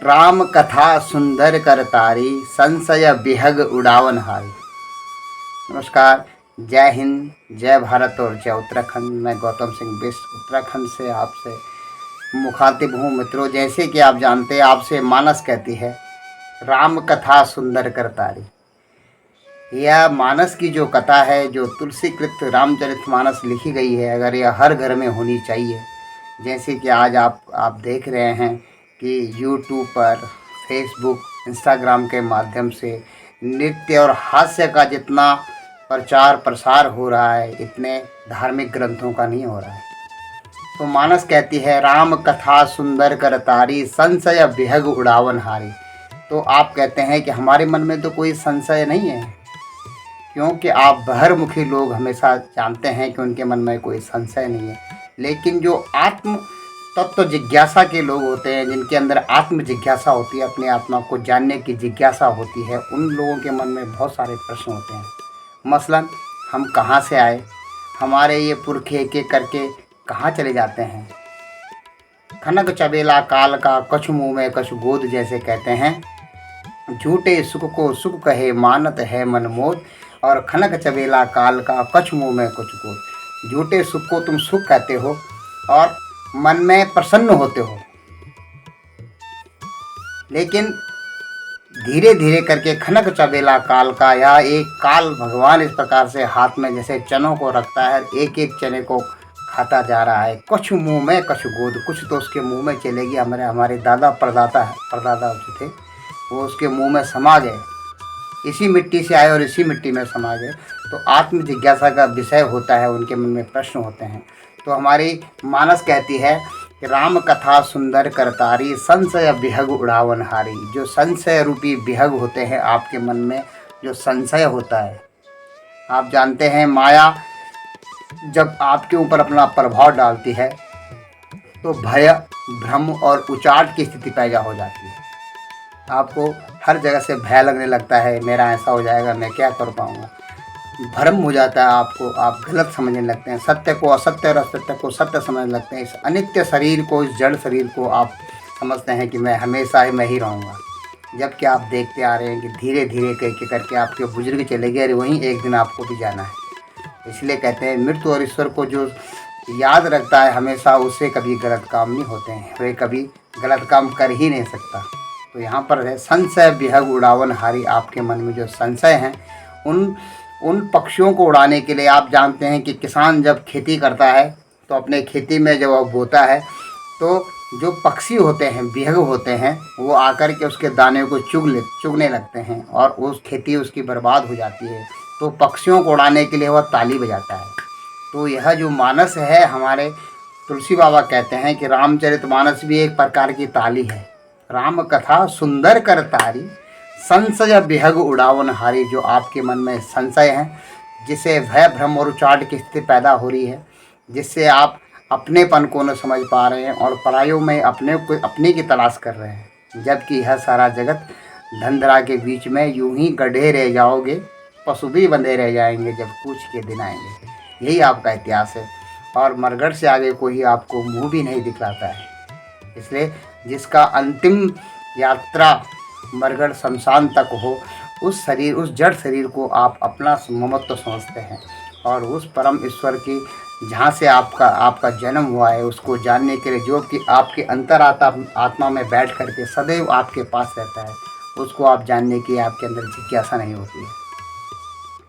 राम कथा सुंदर कर तारी, संशय बिहग उड़ावन हारी। नमस्कार, जय हिंद, जय भारत और जय उत्तराखंड। मैं गौतम सिंह बिष्ट उत्तराखंड से आपसे मुखातिब हूँ। मित्रों, जैसे कि आप जानते हैं, आपसे मानस कहती है राम कथा सुंदर कर तारी। यह मानस की जो कथा है, जो तुलसीकृत रामचरितमानस लिखी गई है, अगर यह हर घर में होनी चाहिए। जैसे कि आज आप देख रहे हैं कि यूट्यूब पर, फेसबुक, इंस्टाग्राम के माध्यम से नृत्य और हास्य का जितना प्रचार प्रसार हो रहा है, इतने धार्मिक ग्रंथों का नहीं हो रहा है। तो मानस कहती है राम कथा सुंदर कर तारी, संशय बिहग उड़ावन हारी। तो आप कहते हैं कि हमारे मन में तो कोई संशय नहीं है, क्योंकि आप बहिर्मुखी लोग हमेशा जानते हैं कि उनके मन में कोई संशय नहीं है। लेकिन जो आत्म तत्व जिज्ञासा के लोग होते हैं, जिनके अंदर आत्म जिज्ञासा होती है, अपनी आत्मा को जानने की जिज्ञासा होती है, उन लोगों के मन में बहुत सारे प्रश्न होते हैं। मसलन, हम कहाँ से आए, हमारे ये पुरखे एक एक करके कहाँ चले जाते हैं। खनक चबेला काल का, कछु मुँह में कछु गोद, जैसे कहते हैं। झूठे सुख को सुख कहे, मानत है मन मोद। और खनक चबेला काल का, कछु मुँह में कछु गोद। झूठे सुख को तुम सुख कहते हो और मन में प्रसन्न होते हो, लेकिन धीरे धीरे करके खनक चबेला काल का, या एक काल भगवान इस प्रकार से हाथ में जैसे चनों को रखता है, एक एक चने को खाता जा रहा है। कछु मुँह में कछु गोद, कुछ तो उसके मुंह में चलेगी। हमारे दादा परदादा जो थे, वो उसके मुंह में समा गए। इसी मिट्टी से आए और इसी मिट्टी में समा गए। तो आत्म जिज्ञासा का विषय होता है, उनके मन में प्रश्न होते हैं। तो हमारी मानस कहती है कि राम कथा सुंदर कर तारी, संशय बिहग उड़ावन हारी। जो संशय रूपी बिहग होते हैं आपके मन में, जो संशय होता है, आप जानते हैं माया जब आपके ऊपर अपना प्रभाव डालती है तो भय, भ्रम और उचाट की स्थिति पैदा हो जाती है। आपको हर जगह से भय लगने लगता है, मेरा ऐसा हो जाएगा, मैं क्या कर पाऊँगा। भ्रम हो जाता है आपको, आप गलत समझने लगते हैं, सत्य को असत्य और असत्य को सत्य समझने लगते हैं। इस अनित्य शरीर को, इस जड़ शरीर को आप समझते हैं कि मैं हमेशा ही मैं ही रहूँगा। जबकि आप देखते आ रहे हैं कि धीरे धीरे करके आपके बुजुर्ग चले गए, वहीं एक दिन आपको भी जाना है। इसलिए कहते हैं मृत्यु और ईश्वर को जो याद रखता है हमेशा, उससे कभी गलत काम नहीं होते हैं, वे कभी गलत काम कर ही नहीं सकता। तो यहाँ पर है संशय बिहग उड़ावन हारी। आपके मन में जो संशय हैं, उन पक्षियों को उड़ाने के लिए, आप जानते हैं कि किसान जब खेती करता है तो अपने खेती में जब वह बोता है तो जो पक्षी होते हैं, बिहग होते हैं, वो आकर के उसके दाने को चुगने लगते हैं और उस खेती उसकी बर्बाद हो जाती है। तो पक्षियों को उड़ाने के लिए वह ताली बजाता है। तो यह जो मानस है, हमारे तुलसी बाबा कहते हैं कि रामचरितमानस भी एक प्रकार की ताली है। राम कथा सुंदर कर तारी, संशय बिहग उड़ावन हारी। जो आपके मन में संशय है, जिससे भय, भ्रम और उचाट की स्थिति पैदा हो रही है, जिससे आप अपनेपन को न समझ पा रहे हैं और परायों में अपने की तलाश कर रहे हैं। जबकि यह सारा जगत धंधरा के बीच में यूं ही गड्ढे रह जाओगे, पशु भी बंधे रह जाएंगे जब कूच के दिन आएंगे। यही आपका इतिहास है और मरघट से आगे कोई आपको मुँह भी नहीं दिखलाता है। इसलिए जिसका अंतिम यात्रा मरघट शमशान तक हो, उस जड़ शरीर को आप अपना ममत्व समझते हैं और उस परम ईश्वर की, जहाँ से आपका जन्म हुआ है, उसको जानने के लिए, जो कि आपके आत्मा में बैठ करके सदैव आपके पास रहता है, उसको आप जानने की आपके अंदर जिज्ञासा नहीं होती है।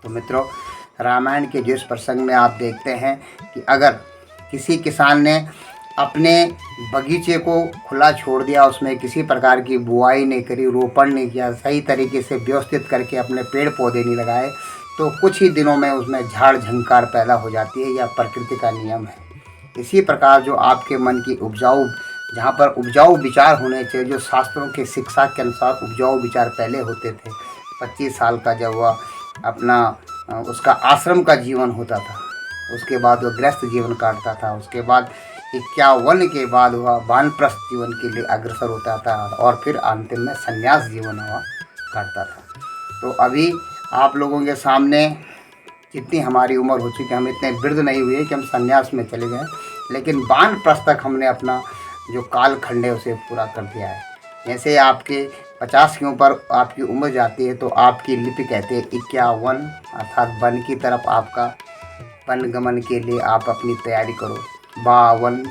तो मित्रों, रामायण के जिस प्रसंग में आप देखते हैं कि अगर किसी किसान ने अपने बगीचे को खुला छोड़ दिया, उसमें किसी प्रकार की बुआई नहीं करी, रोपण नहीं किया, सही तरीके से व्यवस्थित करके अपने पेड़ पौधे नहीं लगाए, तो कुछ ही दिनों में उसमें झाड़ झंकार पैदा हो जाती है। यह प्रकृति का नियम है। इसी प्रकार जो आपके मन की जहाँ पर उपजाऊ विचार होने चाहिए, जो शास्त्रों की शिक्षा के अनुसार उपजाऊ विचार पहले होते थे। 25 साल का जब वह अपना उसका आश्रम का जीवन होता था, उसके बाद वह गृहस्थ जीवन काटता था, उसके बाद 51 के बाद वह वानप्रस्थ जीवन के लिए अग्रसर होता था और फिर अंतिम में संन्यास जीवन हुआ करता था। तो अभी आप लोगों के सामने जितनी हमारी उम्र हो चुकी है, हम इतने वृद्ध नहीं हुए कि हम संन्यास में चले गए, लेकिन वानप्रस्थ तक हमने अपना जो कालखंड है उसे पूरा कर दिया है। जैसे आपके 50 के ऊपर आपकी उम्र जाती है तो आपकी लिपि कहते हैं 51, अर्थात वन की तरफ आपका वनगमन के लिए आप अपनी तैयारी करो। 52,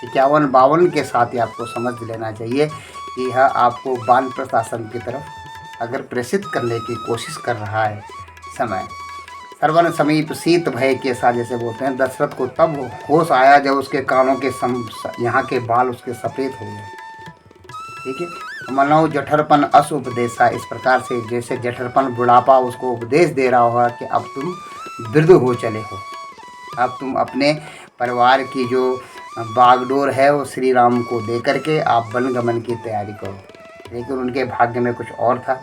51, 52 के साथ ही आपको समझ लेना चाहिए कि यह आपको बाल प्रशासन की तरफ अगर प्रेषित करने की कोशिश कर रहा है समय। सर्वन समीप शीत भय के साथ जैसे बोलते हैं, दशरथ को तब होश आया जब उसके कानों के यहाँ के बाल उसके सफ़ेद हो गए। ठीक है, मनो जठरपन अस उपदेशा, इस प्रकार से जैसे जठरपन बुढ़ापा उसको उपदेश दे रहा होगा कि अब तुम वृद्ध हो चले हो, अब तुम अपने परिवार की जो बागडोर है वो श्री राम को दे करके आप वनगमन की तैयारी करो। लेकिन उनके भाग्य में कुछ और था,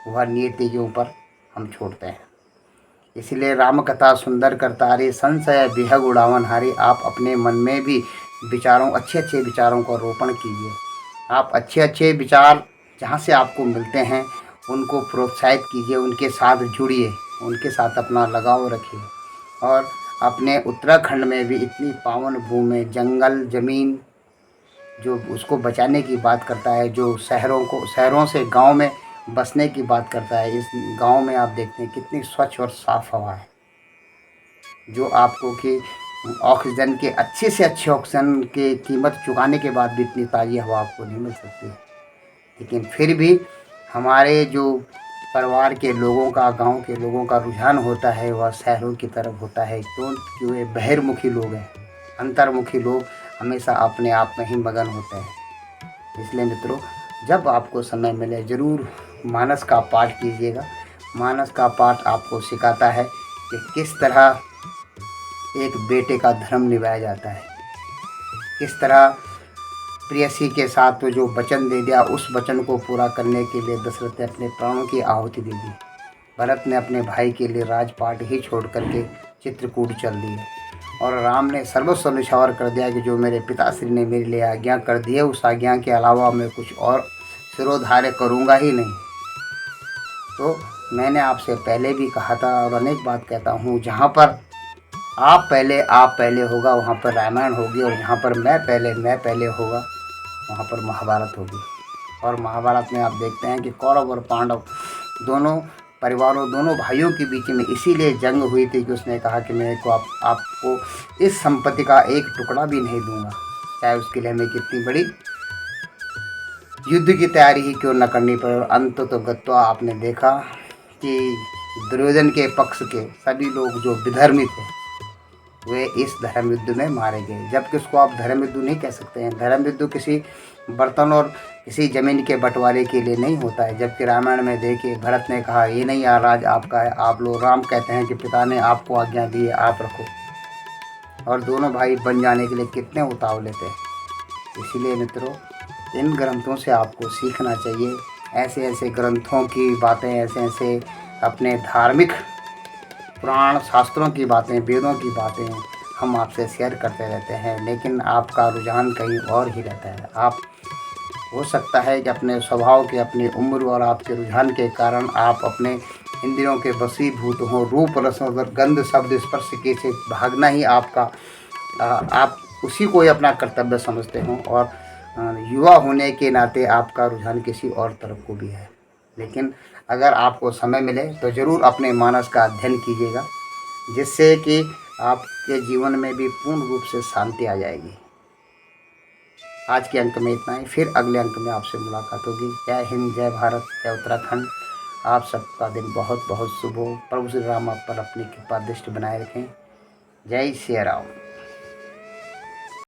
वह नियति के ऊपर हम छोड़ते हैं। इसलिए राम कथा सुंदर करतारे संशय विहग उड़ावन हारे, आप अपने मन में भी विचारों अच्छे अच्छे विचारों का रोपण कीजिए। आप अच्छे अच्छे विचार जहाँ से आपको मिलते हैं उनको प्रोत्साहित कीजिए, उनके साथ जुड़िए, उनके साथ अपना लगाव रखिए। और अपने उत्तराखंड में भी इतनी पावन भूमि, जंगल ज़मीन जो उसको बचाने की बात करता है, जो शहरों से गांव में बसने की बात करता है, इस गांव में आप देखते हैं कितनी स्वच्छ और साफ़ हवा है, जो आपको कि ऑक्सीजन के अच्छे से अच्छे ऑक्सीजन की कीमत चुकाने के बाद भी इतनी ताज़ी हवा आपको नहीं मिल सकती। लेकिन फिर भी हमारे जो परिवार के लोगों का, गांव के लोगों का रुझान होता है वह शहरों की तरफ होता है। क्यों वे बहिर्मुखी लोग हैं, अंतर्मुखी लोग हमेशा अपने आप में ही मगन होते हैं। इसलिए मित्रों, जब आपको समय मिले ज़रूर मानस का पाठ कीजिएगा। मानस का पाठ आपको सिखाता है कि किस तरह एक बेटे का धर्म निभाया जाता है, किस तरह प्रेयसी के साथ तो जो वचन दे दिया उस वचन को पूरा करने के लिए दशरथ ने अपने प्राणों की आहुति दे दी। भरत ने अपने भाई के लिए राजपाट ही छोड़ करके चित्रकूट चल दिए, और राम ने सर्वस्व निछावर कर दिया कि जो मेरे पिताश्री ने मेरे लिए आज्ञा कर दी है उस आज्ञा के अलावा मैं कुछ और सिरोधार्य करूँगा ही नहीं। तो मैंने आपसे पहले भी कहा था और अनेक बात कहता हूँ, जहाँ पर आप पहले होगा वहाँ पर रामायण होगी, और जहाँ पर मैं पहले होगा वहाँ पर महाभारत होगी। और महाभारत में आप देखते हैं कि कौरव और पांडव दोनों परिवारों, दोनों भाइयों के बीच में इसीलिए जंग हुई थी कि उसने कहा कि मैं को आपको इस संपत्ति का एक टुकड़ा भी नहीं दूंगा, चाहे उसके लिए हमें कितनी बड़ी युद्ध की तैयारी ही क्यों न करनी पड़े। और अंत तो गत्वा आपने देखा कि दुर्योधन के पक्ष के सभी लोग जो विधर्मी थे वे इस धर्म युद्ध में मारे गए। जबकि उसको आप धर्म युद्ध नहीं कह सकते हैं, धर्म युद्ध किसी बर्तन और किसी ज़मीन के बंटवारे के लिए नहीं होता है। जबकि रामायण में देखिए भरत ने कहा ये नहीं यार राज आपका है, आप लोग, राम कहते हैं कि पिता ने आपको आज्ञा दी है आप रखो, और दोनों भाई बन जाने के लिए कितने उतावले थे। इसीलिए मित्रों, इन ग्रंथों से आपको सीखना चाहिए। ऐसे ऐसे ग्रंथों की बातें, ऐसे ऐसे अपने धार्मिक पुराण शास्त्रों की बातें, वेदों की बातें हम आपसे शेयर करते रहते हैं, लेकिन आपका रुझान कहीं और ही रहता है। आप हो सकता है कि अपने स्वभाव के, अपनी उम्र और आपके रुझान के कारण आप अपने इंद्रियों के वशीभूत हों, रूप रस और गंध शब्द स्पर्श के से भागना ही आपका आप उसी को ही अपना कर्तव्य समझते हों, और युवा होने के नाते आपका रुझान किसी और तरफ को भी है। लेकिन अगर आपको समय मिले तो ज़रूर अपने मानस का अध्ययन कीजिएगा, जिससे कि आपके जीवन में भी पूर्ण रूप से शांति आ जाएगी। आज के अंक में इतना ही, फिर अगले अंक में आपसे मुलाकात होगी। जय हिंद, जय भारत, जय उत्तराखंड। आप सबका दिन बहुत बहुत शुभ हो। प्रभु श्री राम आप पर अपनी कृपा दृष्टि बनाए रखें। जय श्री राम।